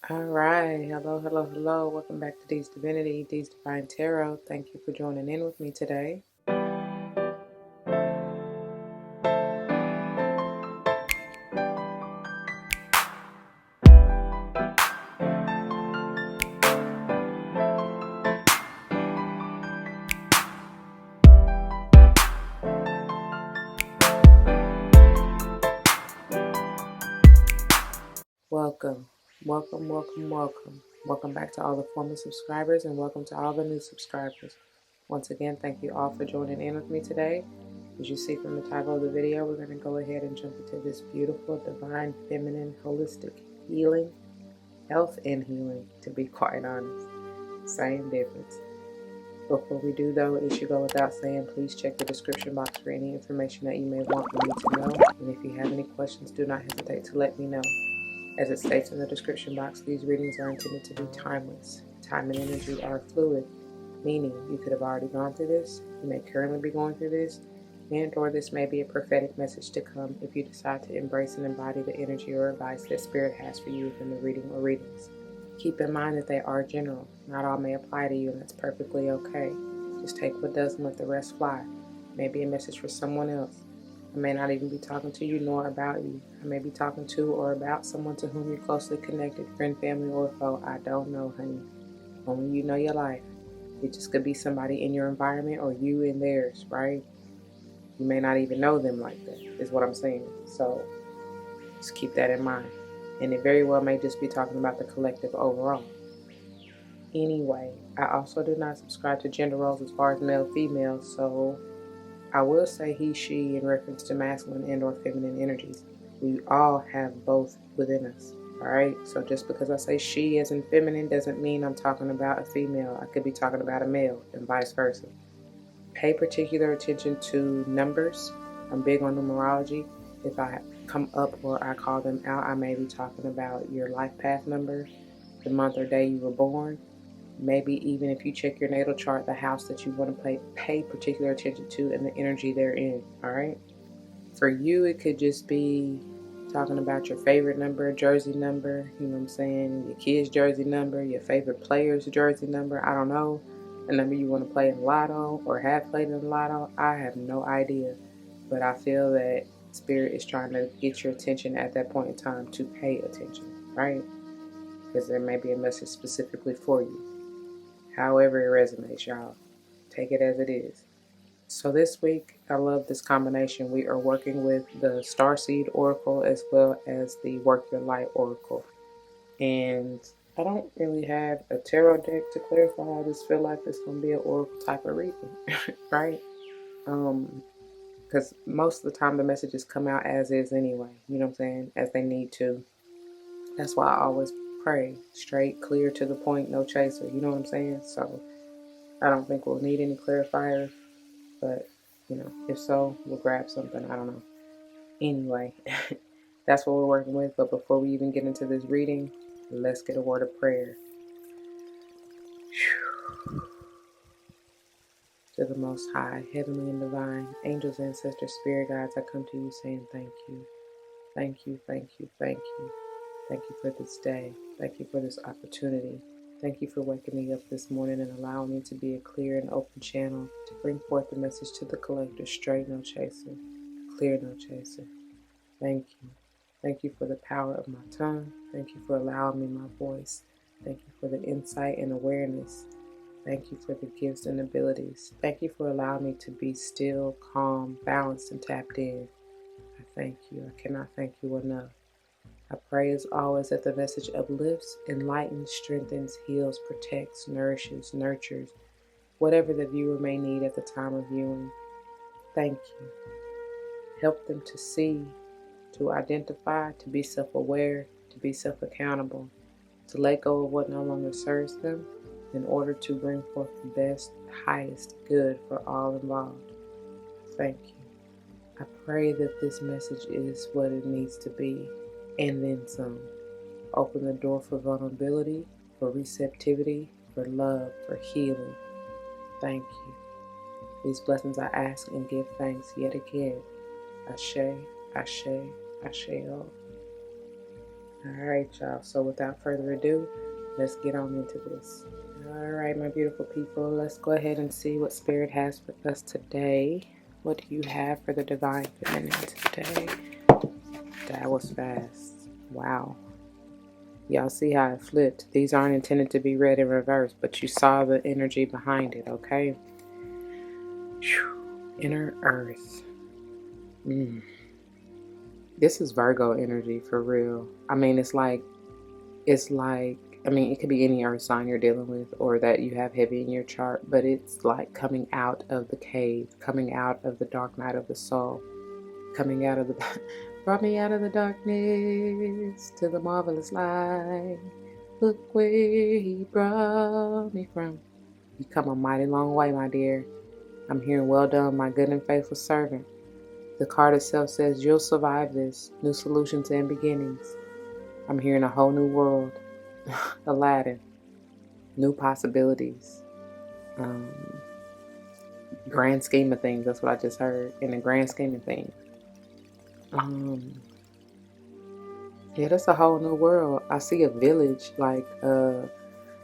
All right. Hello, hello, hello. Welcome back to D's Divinity, D's Divine Tarot. Thank you for joining in with me today. Welcome, welcome, welcome, welcome. Welcome back to all the former subscribers and welcome to all the new subscribers. Once again, thank you all for joining in with me today. As you see from the title of the video, we're going to go ahead and jump into this beautiful, divine, feminine, holistic healing, health and healing, to be quite honest. Same difference. Before we do though, it should go without saying, please check the description box for any information that you may want me to know. And if you have any questions, do not hesitate to let me know. As it states in the description box, these readings are intended to be timeless. Time and energy are fluid, meaning you could have already gone through this, you may currently be going through this, and or this may be a prophetic message to come if you decide to embrace and embody the energy or advice that Spirit has for you within the reading or readings. Keep in mind that they are general. Not all may apply to you, and that's perfectly okay. Just take what does and let the rest fly. Maybe a message for someone else. I may not even be talking to you nor about you. I may be talking to or about someone to whom you're closely connected, friend, family, or foe. I don't know, honey. Only you know your life. It just could be somebody in your environment or you in theirs, right? You may not even know them like that, is what I'm saying. So just keep that in mind. And it very well may just be talking about the collective overall. Anyway, I also do not subscribe to gender roles as far as male, female, so I will say he, she in reference to masculine and or feminine energies. We all have both within us, alright? So just because I say she as in feminine doesn't mean I'm talking about a female. I could be talking about a male and vice versa. Pay particular attention to numbers. I'm big on numerology. If I come up or I call them out, I may be talking about your life path number, the month or day you were born. Maybe even if you check your natal chart, the house that you want to pay particular attention to and the energy they're in, all right? For you, it could just be talking about your favorite number, jersey number, you know what I'm saying, your kid's jersey number, your favorite player's jersey number, I don't know, a number you want to play in lotto or have played in lotto, I have no idea. But I feel that Spirit is trying to get your attention at that point in time to pay attention, right? Because there may be a message specifically for you. However it resonates, y'all. Take it as it is. So this week, I love this combination. We are working with the Starseed Oracle as well as the Work Your Light Oracle. And I don't really have a tarot deck to clarify. I just feel like it's going to be an oracle type of reading, right? Because most of the time the messages come out as is anyway, you know what I'm saying, as they need to. That's why I always pray straight, clear, to the point, no chaser, you know what I'm saying? So I don't think we'll need any clarifiers, but, you know, if so, we'll grab something. I don't know. Anyway, that's what we're working with. But before we even get into this reading, let's get a word of prayer. To the Most High, heavenly and divine, angels, ancestors, spirit guides, I come to you saying thank you. Thank you, thank you, thank you. Thank you for this day. Thank you for this opportunity. Thank you for waking me up this morning and allowing me to be a clear and open channel to bring forth the message to the collector, straight, no chaser, clear, no chaser. Thank you. Thank you for the power of my tongue. Thank you for allowing me my voice. Thank you for the insight and awareness. Thank you for the gifts and abilities. Thank you for allowing me to be still, calm, balanced, and tapped in. I thank you. I cannot thank you enough. I pray as always that the message uplifts, enlightens, strengthens, heals, protects, nourishes, nurtures, whatever the viewer may need at the time of viewing. Thank you. Help them to see, to identify, to be self-aware, to be self-accountable, to let go of what no longer serves them in order to bring forth the best, highest good for all involved. Thank you. I pray that this message is what it needs to be, and then some. Open the door for vulnerability, for receptivity, for love, for healing. Thank you. These blessings I ask and give thanks yet again. Ashe, Ashe, Asheo. Alright, y'all. So without further ado, let's get on into this. Alright, my beautiful people, let's go ahead and see what Spirit has for us today. What do you have for the Divine Feminine today? That was fast. Wow. Y'all see how it flipped. These aren't intended to be read in reverse, but you saw the energy behind it, okay? Whew. Inner Earth. This is Virgo energy for real. I mean, it's like, I mean, it could be any earth sign you're dealing with or that you have heavy in your chart, but it's like coming out of the cave, coming out of the dark night of the soul, coming out of the, brought me out of the darkness to the marvelous light. Look where he brought me from. You come a mighty long way, my dear. I'm hearing, well done, my good and faithful servant. The card itself says, you'll survive this. New solutions and beginnings. I'm hearing a whole new world. Aladdin. New possibilities. Grand scheme of things. That's what I just heard. In the grand scheme of things. Yeah, that's a whole new world. I see a village. Like,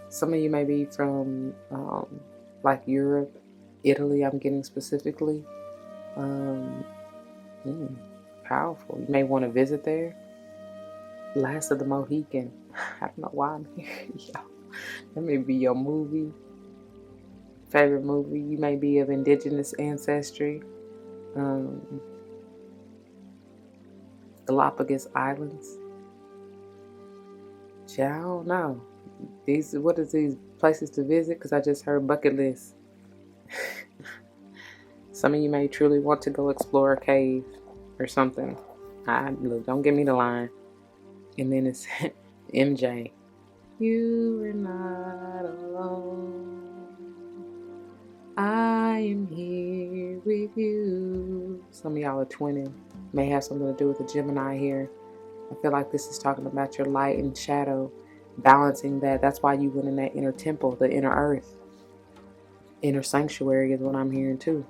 some of you may be from, like Europe, Italy, I'm getting specifically. Powerful. You may want to visit there. Last of the Mohican. I don't know why I'm here. Yo, that may be your movie. Favorite movie. You may be of indigenous ancestry. Galapagos Islands. Yeah, I don't know. What is these places to visit? Because I just heard bucket list. Some of you may truly want to go explore a cave or something. Look, don't give me the line. And then it's MJ. You are not alone. I am here with you. Some of y'all are twinning. May have something to do with the Gemini here. I feel like this is talking about your light and shadow, balancing that. That's why you went in that inner temple, the inner earth. Inner sanctuary is what I'm hearing too.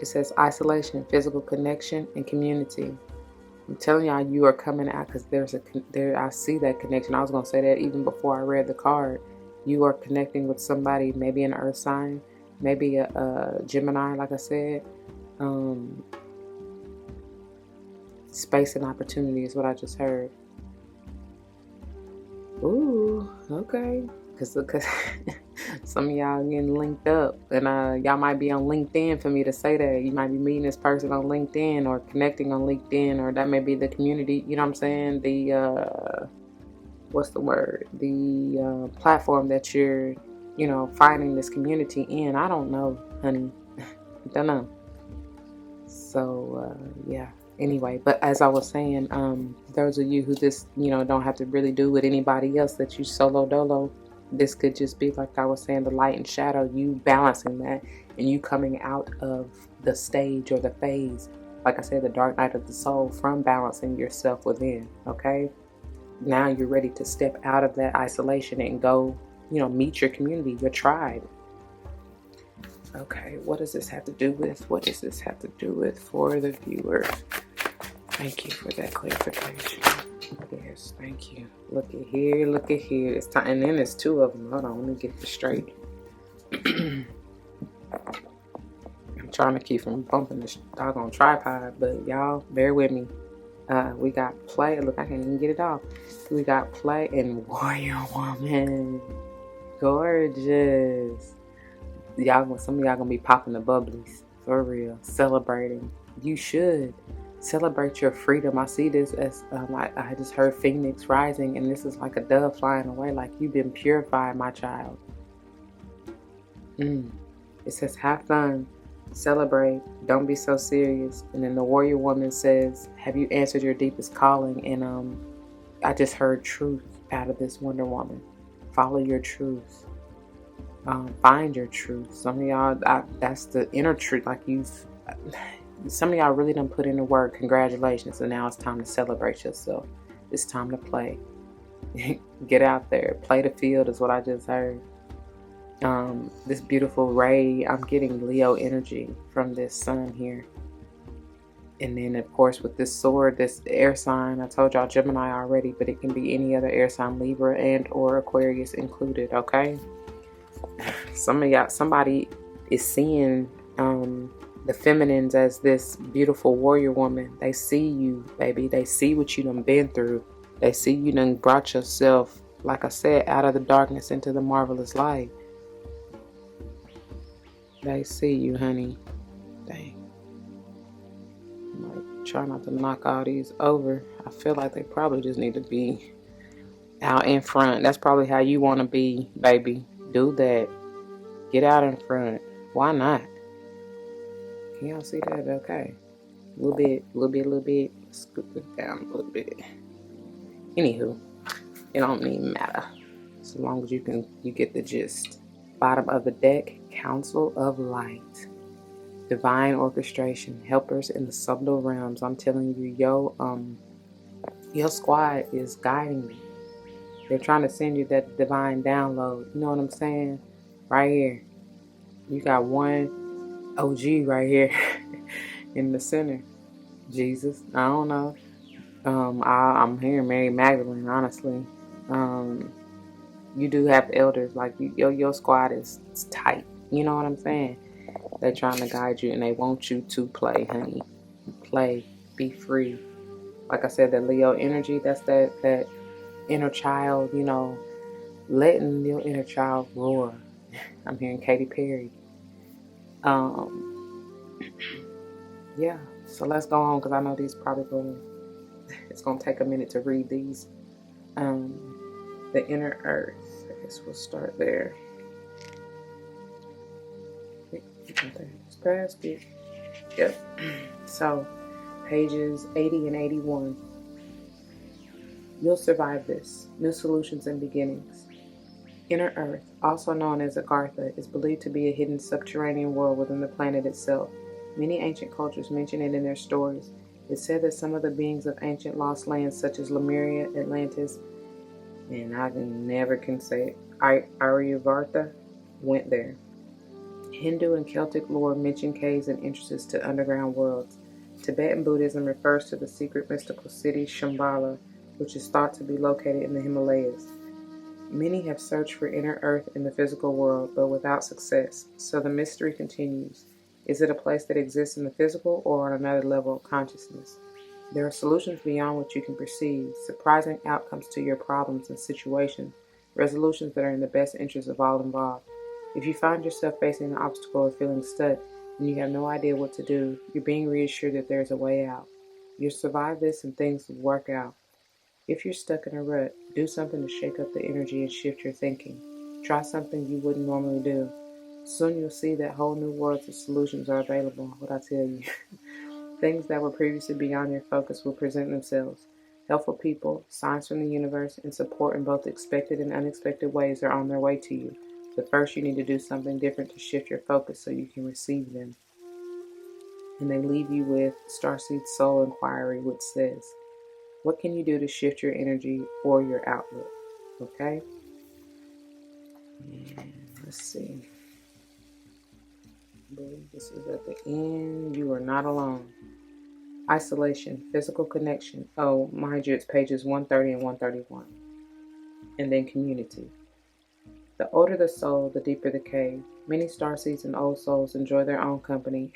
It says isolation, physical connection, and community. I'm telling y'all, you are coming out because I see that connection. I was going to say that even before I read the card. You are connecting with somebody, maybe an earth sign, maybe a Gemini, like I said. Space and opportunity is what I just heard. Ooh, okay. Because some of y'all getting linked up. And y'all might be on LinkedIn for me to say that. You might be meeting this person on LinkedIn or connecting on LinkedIn, or that may be the community, you know what I'm saying? The, what's the word? The platform that you're, finding this community in. I don't know, honey. I don't know. So, yeah. Anyway, but as I was saying, those of you who just, don't have to really do with anybody else, that you solo dolo, this could just be, like I was saying, the light and shadow, you balancing that and you coming out of the stage or the phase, like I said, the dark night of the soul, from balancing yourself within, okay? Now you're ready to step out of that isolation and go, meet your community, your tribe. Okay, what does this have to do with? What does this have to do with for the viewer? Thank you for that clarification. Yes, thank you. Look at here, look at here. It's time, and then there's two of them. Hold on, let me get this straight. I'm trying to keep from bumping this doggone tripod, but y'all, bear with me. We got play. Look, I can't even get it off. We got play and Warrior Woman. Gorgeous. Y'all, some of y'all gonna be popping the bubblies for real, celebrating. You should celebrate your freedom. I see this as I just heard Phoenix rising, and this is like a dove flying away. Like, you've been purified, my child. It says have fun, celebrate, don't be so serious. And then the Warrior Woman says, have you answered your deepest calling? And I just heard truth out of this Wonder Woman. Follow your truth. Find your truth. Some of y'all, that's the inner truth. Like, some of y'all really done put in the work. Congratulations. And now it's time to celebrate yourself. It's time to play. Get out there. Play the field is what I just heard. This beautiful ray, I'm getting Leo energy from this sun here. And then, of course, with this sword, this air sign, I told y'all Gemini already, but it can be any other air sign, Libra and or Aquarius included, okay? Some of y'all, somebody is seeing the feminines as this beautiful warrior woman. They see you, baby. They see what you done been through. They see you done brought yourself, like I said, out of the darkness into the marvelous light. They see you, honey. Dang. Like, try not to knock all these over. I feel like they probably just need to be out in front. That's probably how you want to be, baby. Do that. Get out in front. Why not? Can y'all see that? Okay. A little bit. Scoop it down a little bit. Anywho, it don't even matter. So long as you get the gist. Bottom of the deck, Council of Light. Divine orchestration, helpers in the subtle realms. I'm telling you, your squad is guiding you. They're trying to send you that divine download. You know what I'm saying? Right here. You got one OG right here in the center. Jesus. I don't know. I'm hearing Mary Magdalene, honestly. You do have elders. Like, your squad is tight. You know what I'm saying? They're trying to guide you, and they want you to play, honey. Play. Be free. Like I said, that Leo energy, that's that inner child, letting your inner child roar. I'm hearing Katy Perry. Yeah. So let's go on, because I know these probably it's going to take a minute to read these. The inner earth. I guess we'll start there. It's past it. Yep. So, pages 80 and 81. You'll survive this. New solutions and beginnings. Inner Earth, also known as Agartha, is believed to be a hidden subterranean world within the planet itself. Many ancient cultures mention it in their stories. It's said that some of the beings of ancient lost lands, such as Lemuria, Atlantis, and I never can say it, Aryavarta, went there. Hindu and Celtic lore mention caves and entrances to underground worlds. Tibetan Buddhism refers to the secret mystical city Shambhala, which is thought to be located in the Himalayas. Many have searched for inner earth in the physical world, but without success, so the mystery continues. Is it a place that exists in the physical or on another level of consciousness? There are solutions beyond what you can perceive, surprising outcomes to your problems and situations, resolutions that are in the best interest of all involved. If you find yourself facing an obstacle or feeling stuck, and you have no idea what to do, you're being reassured that there's a way out. You'll survive this and things will work out. If you're stuck in a rut, do something to shake up the energy and shift your thinking. Try something you wouldn't normally do. Soon you'll see that whole new worlds of solutions are available. What I tell you. Things that were previously beyond your focus will present themselves. Helpful people, signs from the universe, and support in both expected and unexpected ways are on their way to you. But first you need to do something different to shift your focus so you can receive them. And they leave you with Starseed Soul Inquiry, which says, what can you do to shift your energy or your outlook? Okay? And let's see. I believe this is at the end. You are not alone. Isolation, physical connection. Oh, mind you, it's pages 130 and 131. And then community. The older the soul, the deeper the cave. Many starseeds and old souls enjoy their own company.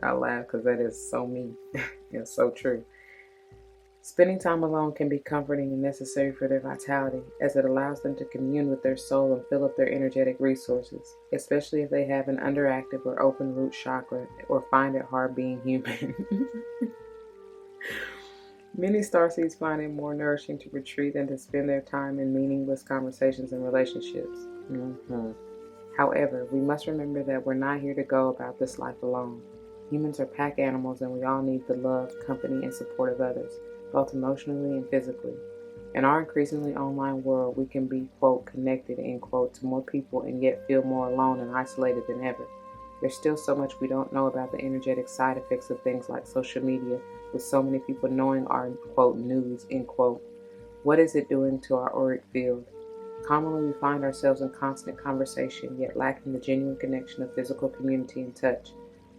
I laugh because that is so me. It's so true. Spending time alone can be comforting and necessary for their vitality, as it allows them to commune with their soul and fill up their energetic resources, especially if they have an underactive or open root chakra or find it hard being human. Many starseeds find it more nourishing to retreat than to spend their time in meaningless conversations and relationships. However, we must remember that we're not here to go about this life alone. Humans are pack animals, and we all need the love, company, and support of others, both emotionally and physically. In our increasingly online world, we can be, quote, connected, end quote, to more people and yet feel more alone and isolated than ever. There's still so much we don't know about the energetic side effects of things like social media, with so many people knowing our, quote, news, end quote. What is it doing to our auric field? Commonly, we find ourselves in constant conversation, yet lacking the genuine connection of physical community and touch.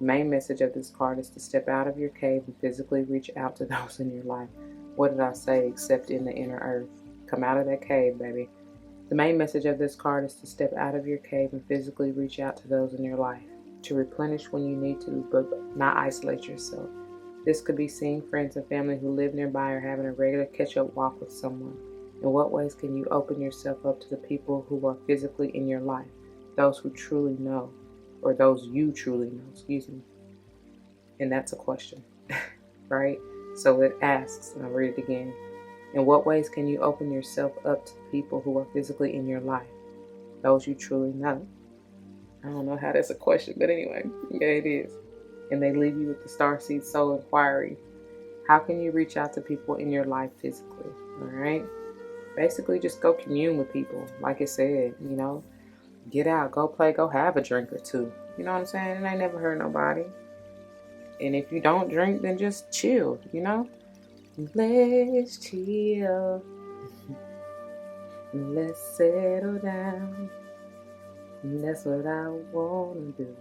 The main message of this card is to step out of your cave and physically reach out to those in your life. What did I say? Except in the inner earth. Come out of that cave, baby. The main message of this card is to step out of your cave and physically reach out to those in your life. To replenish when you need to, but not isolate yourself. This could be seeing friends and family who live nearby or having a regular catch-up walk with someone. In what ways can you open yourself up to the people who are physically in your life? Those who truly know, or those you truly know, excuse me. And that's a question, right? So it asks, and I'll read it again. In what ways can you open yourself up to people who are physically in your life? Those you truly know. I don't know how that's a question, but anyway, yeah, it is. And they leave you with the Starseed Soul Inquiry. How can you reach out to people in your life physically? All right? Basically, just go commune with people. Like I said, get out, go play, go have a drink or two. You know what I'm saying? It ain't never hurt nobody. And if you don't drink, then just chill, Let's chill. Let's settle down. And that's what I want to do.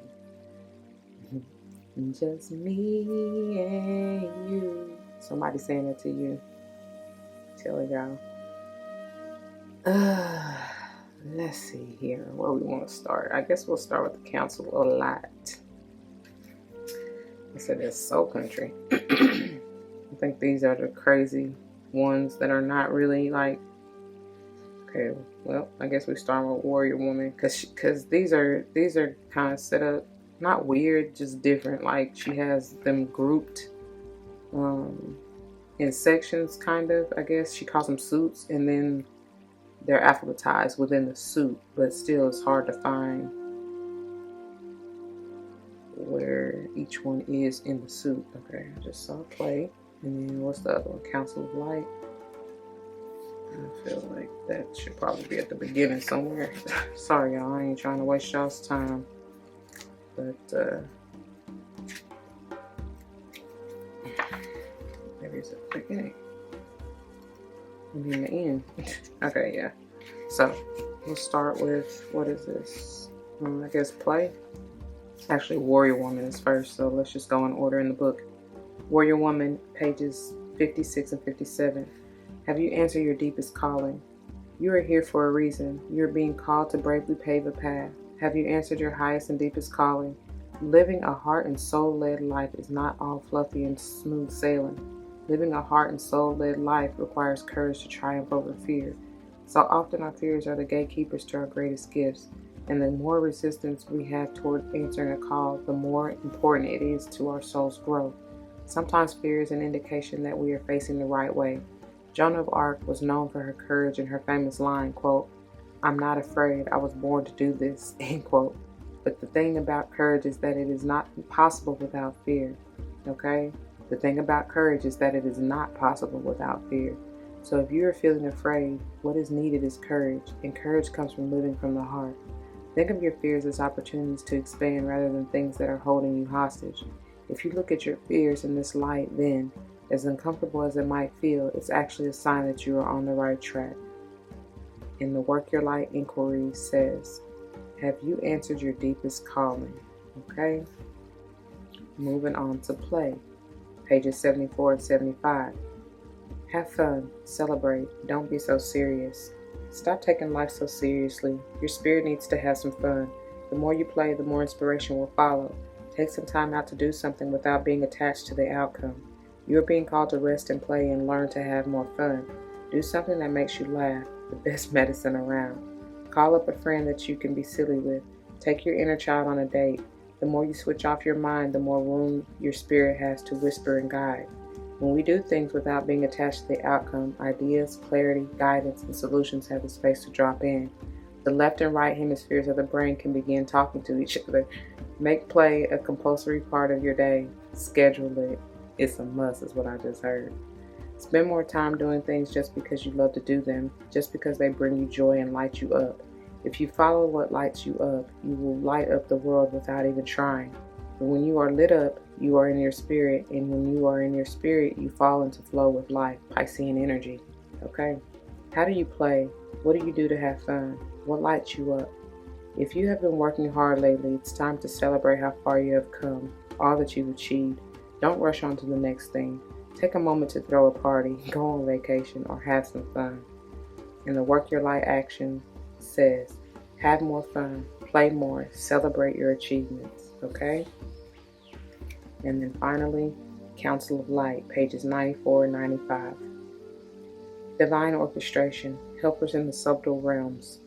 Just me and you. Somebody saying that to you. Telling y'all. Let's see here where we want to start. I guess we'll start with the Council a lot. I said it's Soul Country. I think these are the crazy ones that are not really like. Okay, well, I guess we start with Warrior Woman because these are kind of set up not weird, just different. Like she has them grouped in sections, kind of. I guess she calls them suits, and then they're alphabetized within the suit, but still it's hard to find where each one is in the suit. Okay, I just saw play. And then what's the other one? Council of Light. I feel like that should probably be at the beginning somewhere. Sorry, y'all. I ain't trying to waste y'all's time. But, maybe it's at the beginning. Maybe in the end. Okay, yeah. So, we'll start with, what is this? I guess play. Actually, Warrior Woman is first, so let's just go in order in the book. Warrior Woman, pages 56 and 57. Have you answered your deepest calling? You are here for a reason. You are being called to bravely pave a path. Have you answered your highest and deepest calling? Living a heart and soul-led life is not all fluffy and smooth sailing. Living a heart and soul-led life requires courage to triumph over fear. So often our fears are the gatekeepers to our greatest gifts. And the more resistance we have toward answering a call, the more important it is to our soul's growth. Sometimes fear is an indication that we are facing the right way. Joan of Arc was known for her courage and her famous line, quote, "I'm not afraid, I was born to do this," end quote. But the thing about courage is that it is not possible without fear, okay? The thing about courage is that it is not possible without fear. So if you are feeling afraid, what is needed is courage, and courage comes from living from the heart. Think of your fears as opportunities to expand rather than things that are holding you hostage. If you look at your fears in this light, then, as uncomfortable as it might feel, it's actually a sign that you are on the right track. In the Work Your Light inquiry says, have you answered your deepest calling? Okay? Moving on to play. Pages 74 and 75. Have fun. Celebrate. Don't be so serious. Stop taking life so seriously. Your spirit needs to have some fun. The more you play, the more inspiration will follow. Take some time out to do something without being attached to the outcome. You are being called to rest and play and learn to have more fun. Do something that makes you laugh, the best medicine around. Call up a friend that you can be silly with. Take your inner child on a date. The more you switch off your mind, the more room your spirit has to whisper and guide. When we do things without being attached to the outcome, ideas, clarity, guidance, and solutions have the space to drop in. The left and right hemispheres of the brain can begin talking to each other. Make play a compulsory part of your day. Schedule it. It's a must, is what I just heard. Spend more time doing things just because you love to do them, just because they bring you joy and light you up. If you follow what lights you up, you will light up the world without even trying. But when you are lit up, you are in your spirit, and when you are in your spirit, you fall into flow with life, Piscean energy. Okay? How do you play? What do you do to have fun? What lights you up? If you have been working hard lately, it's time to celebrate how far you have come. all that you've achieved. Don't rush on to the next thing. Take a moment to throw a party, go on vacation, or have some fun. And the Work Your Light action says, have more fun, play more, celebrate your achievements, okay? And then finally, Council of Light, pages 94 and 95. Divine Orchestration, Helpers in the Subtle Realms.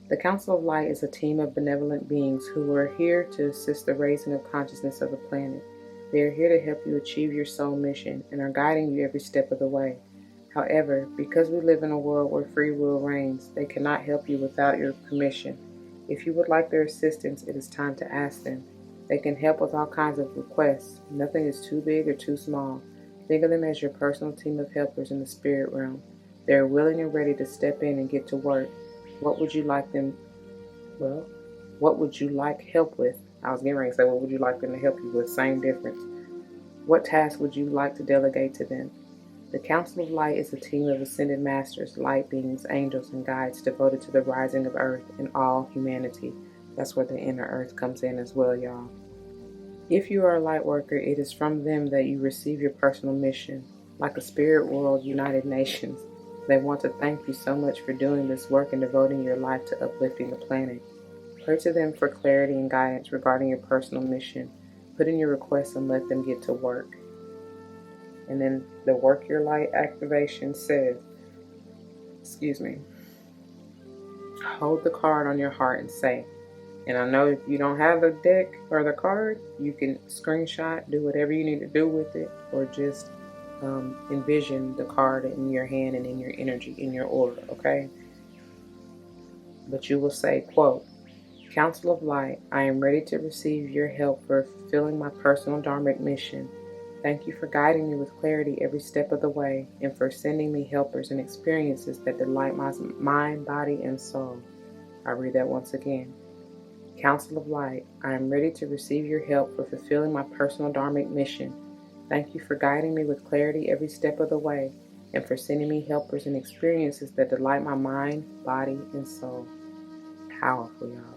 The Council of Light is a team of benevolent beings who are here to assist the raising of consciousness of the planet. They are here to help you achieve your soul mission and are guiding you every step of the way. However, because we live in a world where free will reigns, they cannot help you without your permission. If you would like their assistance, it is time to ask them. They can help with all kinds of requests. Nothing is too big or too small. Think of them as your personal team of helpers in the spirit realm. They are willing and ready to step in and get to work. What would you like help with? I was getting ready to say, what would you like them to help you with? Same difference. What task would you like to delegate to them? The Council of Light is a team of ascended masters, light beings, angels, and guides devoted to the rising of Earth and all humanity. That's where the inner Earth comes in as well, y'all. If you are a light worker, it is from them that you receive your personal mission. Like a spirit world, United Nations, they want to thank you so much for doing this work and devoting your life to uplifting the planet. Pray to them for clarity and guidance regarding your personal mission. Put in your requests and let them get to work. And then the Work Your Light activation says, hold the card on your heart and say, and I know if you don't have the deck or the card, you can screenshot, do whatever you need to do with it, or just envision the card in your hand and in your energy, in your aura, okay? But you will say, quote, Council of Light, I am ready to receive your help for fulfilling my personal dharmic mission. Thank you for guiding me with clarity every step of the way and for sending me helpers and experiences that delight my mind, body, and soul. I read that once again. Council of Light, I am ready to receive your help for fulfilling my personal dharmic mission. Thank you for guiding me with clarity every step of the way and for sending me helpers and experiences that delight my mind, body, and soul. Powerful, y'all.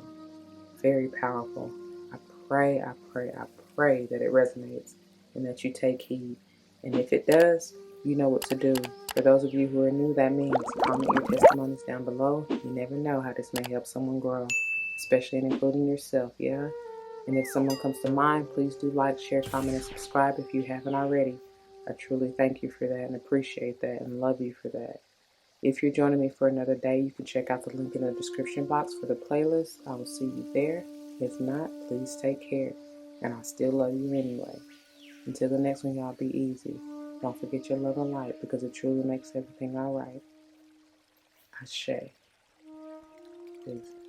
Very powerful. I pray that it resonates and that you take heed. And if it does, you know what to do. For those of you who are new, that means comment your testimonies down below. You never know how this may help someone grow, especially and including yourself, yeah? And if someone comes to mind, please do like, share, comment, and subscribe if you haven't already. I truly thank you for that and appreciate that and love you for that. If you're joining me for another day, you can check out the link in the description box for the playlist. I will see you there. If not, please take care. And I still love you anyway. Until the next one, y'all, be easy. Don't forget your love and light because it truly makes everything all right. Ashe. Peace.